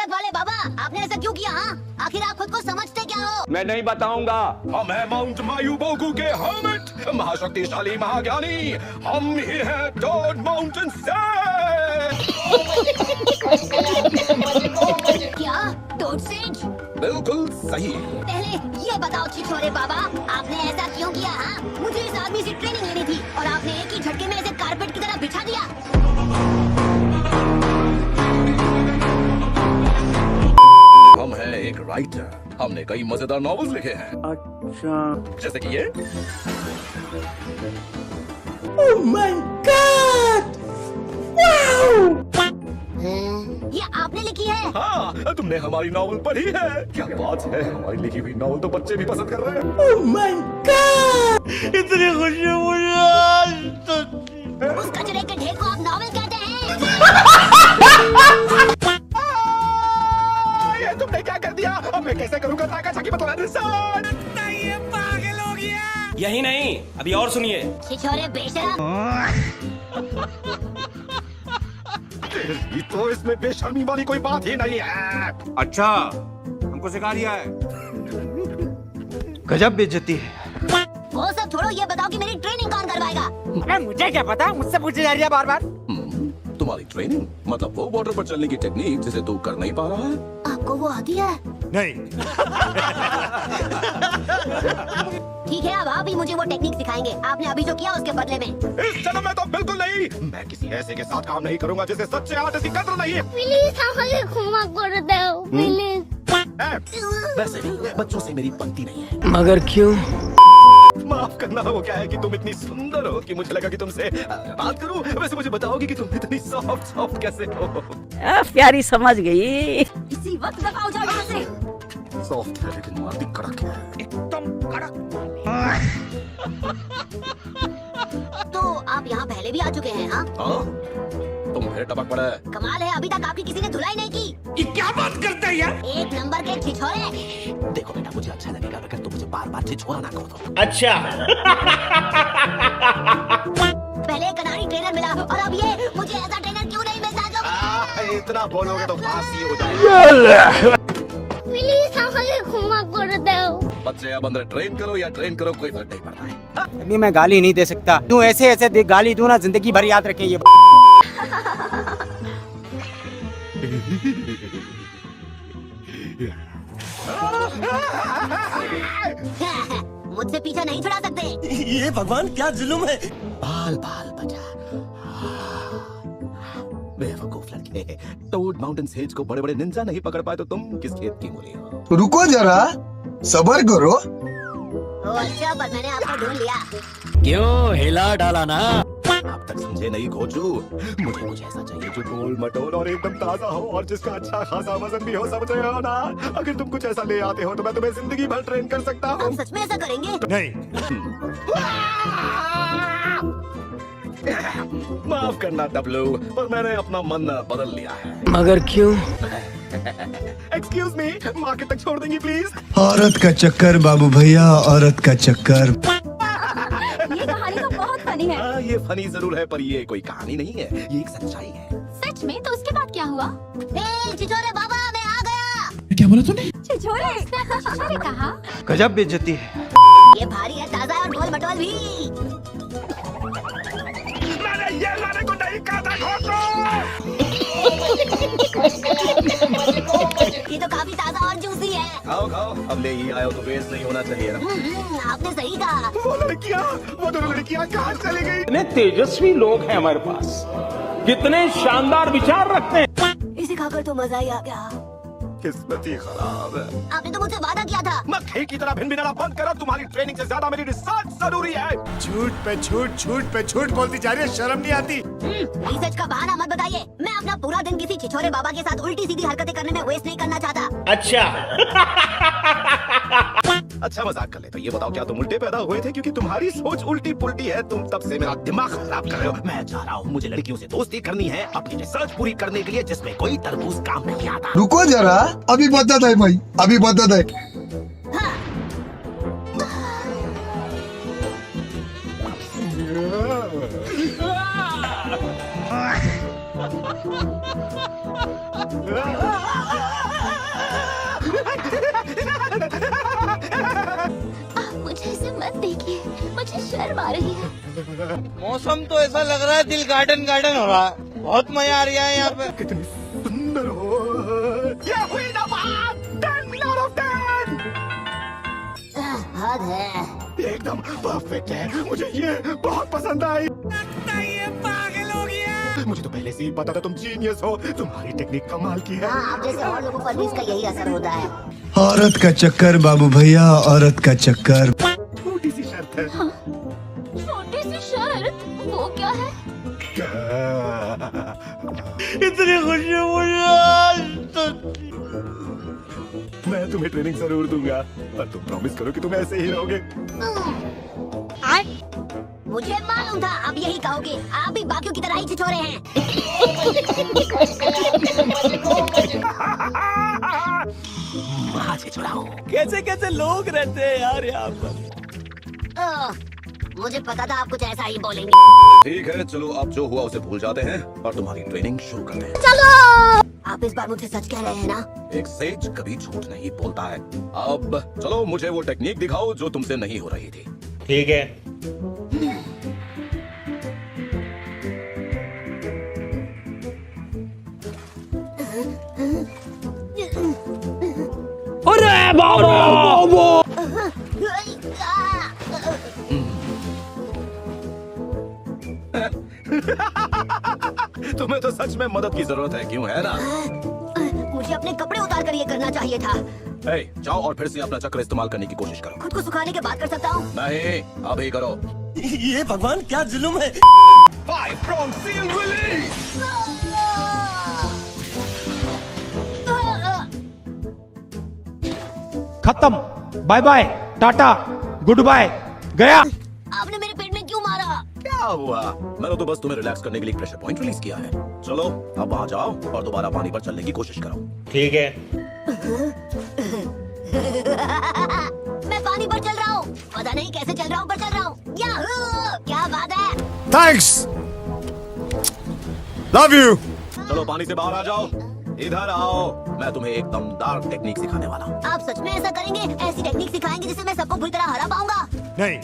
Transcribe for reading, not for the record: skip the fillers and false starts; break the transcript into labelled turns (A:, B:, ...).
A: किस्मत वाले बाबा, आपने ऐसा क्यों किया? हाँ, आखिर आप खुद को समझते क्या हो?
B: मैं नहीं बताऊंगा।
C: हम हैं माउंट मायूबोगु के हर्मिट, महाशक्तिशाली महाज्ञानी। हम ही हैं टोड माउंटेन सेज।
A: क्या? Toad sage?
C: बिल्कुल सही।
A: पहले ये बताओ छिछोरे बाबा, आपने ऐसा क्यों किया? हाँ, मुझे इस आदमी से ट्रेनिंग लेनी थी और आपने एक ही झटके में इसे कारपेट की तरह बिछा दिया।
C: हम हैं एक राइटर, हमने कई मजेदार नॉवेल्स लिखे हैं।
B: अच्छा।
C: जैसे कि ये।
B: Oh my God! वाओ!
A: ये आपने लिखी है?
C: हाँ, तुमने हमारी नॉवेल पढ़ी है? क्या बात है, हमारी लिखी हुई नॉवेल तो बच्चे भी पसंद कर रहे हैं।
B: Oh my God! इतनी खुशी मुझे आज तक।
A: उस कचरे के ढेर को आप नॉवेल कहते हैं?
C: ये तुमने क्या कर दिया? अब मैं कैसे करूँगा ताका झाकी बतौर इंसान?
D: ये पागल हो गया। यही नहीं, अभी और सुनिए।
A: छिछोरे बेशरम।
C: तो इसमें बेशर्मी वाली कोई बात ही नहीं है।
D: अच्छा, हमको सिखा दिया है।
B: गजब बेइज्जती है।
A: वो सब छोड़ो, ये बताओ कि मेरी ट्रेनिंग कौन करवाएगा?
D: मुझे क्या पता, मुझसे पूछे जा रही है बार बार।
C: तुम्हारी ट्रेनिंग मतलब वो वाटर पर चलने की टेक्निक जिसे तू कर नहीं पा रहा है?
A: आपको वो आती है?
D: नहीं।
A: ठीक है, अब आप ही मुझे वो टेक्निक सिखाएंगे। आपने अभी जो किया उसके बदले में।
C: इस जन्म में तो बिल्कुल नहीं। मैं किसी ऐसे के साथ काम नहीं करूंगा जिसे सच्चे आर्टिस्ट की कदर नहीं है।
E: प्लीज हमें क्षमा कर दो, प्लीज।
C: वैसे भी बच्चों से मेरी बनती नहीं है।
B: मगर क्यों?
C: माफ करना, वो क्या है कि तुम इतनी सुंदर हो कि मुझे लगा कि तुमसे बात करूं। वैसे मुझे बताओगी कि तुम इतनी सॉफ्ट कैसे हो?
F: प्यारी समझ गई।
A: इसी वक्त दबाओ जाओ यहाँ से।
C: सॉफ्ट है लेकिन माटी कड़क है।
D: एकदम कड़क।
A: तो आप यहाँ पहले भी आ चुके हैं? हाँ,
C: हाँ? तुम फिर टपक पड़ा है।
A: कमाल है, अभी तक आपकी किसी ने धुलाई नहीं की।
D: ये क्या बात करते हैं यार?
A: एक नंबर के छिछोरे।
C: देखो बेटा, मुझे अच्छा लगेगा अगर तुम मुझे बार बार छिछोरा ना करो।
D: अच्छा।
A: पहले एक अनाड़ी ट्रेनर मिला और अब ये, मुझे ऐसा ट्रेनर क्यों नहीं मिलता जो
C: इतना बोलोगे तो फांसी हो जाएगी।
E: प्लीज हमें क्षमा कर दो।
C: बच्चे अब अंदर ट्रेन करो या ट्रेन करो, कोई फर्क नहीं पड़ता है।
G: अभी मैं गाली नहीं दे सकता। तू ऐसे गाली दूं ना, जिंदगी भर याद रखे ये।
A: मुझसे पीछा नहीं छुड़ा सकते।
D: ये भगवान क्या जुल्म है।
C: बाल बाल बचा। बेवकूफ लड़के, टोड माउंटेन सेज को बड़े बड़े निंजा नहीं पकड़ पाए तो तुम किस खेत की मूली हो?
H: रुको जरा, सबर करो।
A: अच्छा, पर मैंने आपको ढूंढ लिया।
G: क्यों हिला डाला ना?
C: आप तक समझे नहीं खोजू। मुझे कुछ ऐसा चाहिए जो गोल मटोल और एकदम ताजा हो और जिसका अच्छा खासा वजन भी हो, समझ रहे हो ना? अगर तुम कुछ ऐसा ले आते हो तो मैं तुम्हें जिंदगी भर ट्रेन कर सकता हूँ।
A: आप सच में ऐसा करेंगे?
D: नहीं।
C: माफ करना डब्लू, पर मैंने अपना मन बदल लिया है।
B: मगर क्यों?
C: एक्सक्यूज मी, मार्केट तक छोड़ देंगी प्लीज?
H: औरत का चक्कर बाबू भैया, औरत का चक्कर।
A: ये कहानी तो बहुत फनी है।
C: हाँ, ये फनी जरूर है पर ये कोई कहानी नहीं है, ये एक सच्चाई है।
A: सच में? तो उसके बाद क्या हुआ? छिछोरे बाबा, मैं आ गया।
H: क्या बोला तूने?
A: छिछोरे कहा?
B: गजब बेइज्जती है।
A: ये भारी है, ताजा और गोल मटोल भी।
C: मैंने ये लाने को नहीं कहा था,
A: ये तो काफी ताजा और जूसी है।
C: खाओ खाओ, अब ले ही आयो तो वेस्ट नहीं होना चाहिए ना।
A: आपने सही कहा।
C: वो दोनों लड़कियां कहाँ चली गई?
B: इतने तेजस्वी लोग हैं हमारे पास, कितने शानदार विचार रखते हैं।
A: इसे खाकर तो मजा ही आ गया।
C: किस्मत ही खराब है।
A: आपने तो मुझसे वादा किया था।
C: मक्खी की तरह भिन भिनाना बंद करो। तुम्हारी ट्रेनिंग से ज्यादा मेरी रिसर्च जरूरी है।
D: झूठ पे झूठ बोलती जा रही है, शर्म नहीं आती।
A: रिसर्च का बहाना मत बताइए। मैं अपना पूरा दिन किसी छिछोरे बाबा के साथ उल्टी सीधी हरकतें करने में वेस्ट नहीं करना चाहता।
C: अच्छा मजाक कर ले तो ये बताओ, क्या तुम उल्टे पैदा हुए थे क्योंकि तुम्हारी सोच उल्टी पुल्टी है? तुम तब से मेरा दिमाग खराब कर रहे हो। मैं जा रहा हूँ, मुझे लड़कियों से दोस्ती करनी है अपनी रिसर्च पूरी करने के लिए, जिसमें कोई तरबूज काम नहीं आता।
H: रुको जरा, अभी बता दे भाई, अभी बता दे।
C: हाँ।
A: नहीं किए, मुझे शर्म आ रही है।
I: मौसम तो ऐसा लग रहा है दिल गार्डन गार्डन हो रहा है। बहुत मजा आ रहा है यहाँ पे।
C: कितनी सुंदर हो। ये हुई ना बात। 10 out of 10।
A: हद है।
C: एकदम परफेक्ट है, मुझे ये बहुत पसंद आई।
I: ये पागल हो गया।
C: मुझे तो पहले से ही पता था तुम जीनियस हो, तुम्हारी टेक्निक कमाल की है।
A: हाँ, आप जैसे और लोगों पर भी इसका यही असर होता है।
H: औरत का चक्कर बाबू भैया, औरत का चक्कर।
C: छोटी सी शर्त है।
A: छोटी सी शर्त, वो क्या है?
I: इतनी खुशी मुझे
C: मैं तुम्हें ट्रेनिंग जरूर दूंगा, पर तुम प्रॉमिस करो कि तुम ऐसे ही रहोगे।
A: मुझे मालूम था आप यही कहोगे। आप भी बाकियों की तरह ही छिछोरे हैं।
D: कैसे कैसे लोग रहते हैं यार यहाँ पर।
A: मुझे पता था आप कुछ ऐसा ही बोलेंगे।
C: ठीक है, चलो अब जो हुआ उसे भूल जाते हैं और तुम्हारी ट्रेनिंग शुरू करते हैं।
A: चलो। आप इस बार मुझे सच कह रहे हैं ना?
C: एक सेज कभी झूठ नहीं बोलता है। अब चलो मुझे वो टेक्निक दिखाओ जो तुमसे नहीं हो रही थी।
I: ठीक है।
B: अरे बाबा
C: तुम्हें तो सच में मदद की जरूरत है, क्यों है ना?
A: मुझे अपने कपड़े उतार कर ये करना चाहिए था।
C: जाओ और फिर से अपना चक्र इस्तेमाल करने की कोशिश करो।
A: खुद को सुखाने के बाद कर सकता हूँ।
C: नहीं, अभी करो।
D: ये भगवान क्या जुल्म है।
C: 5 prong seal release।
G: खत्म, bye bye, tata, goodbye, गया।
A: आपने मेरे पेट में क्यों मारा?
C: क्या हुआ? मैंने तो बस तुम्हें रिलैक्स करने के लिए प्रेशर पॉइंट रिलीज किया है। चलो अब वहाँ जाओ और दोबारा पानी पर चलने की कोशिश करो।
I: ठीक है।
A: मैं पानी पर चल रहा हूँ। पता नहीं कैसे चल रहा हूँ, पर चल रहा हूँ। याहू! क्या बात है?
H: Thanks, love you.
C: चलो पानी से बाहर आ जाओ। इधर आओ, मैं तुम्हें एक दमदार टेक्निक सिखाने वाला हूँ।
A: आप सच में ऐसा करेंगे? ऐसी टेक्निक सिखाएंगे जिससे मैं सबको बुरी तरह हरा पाऊंगा?
H: नहीं।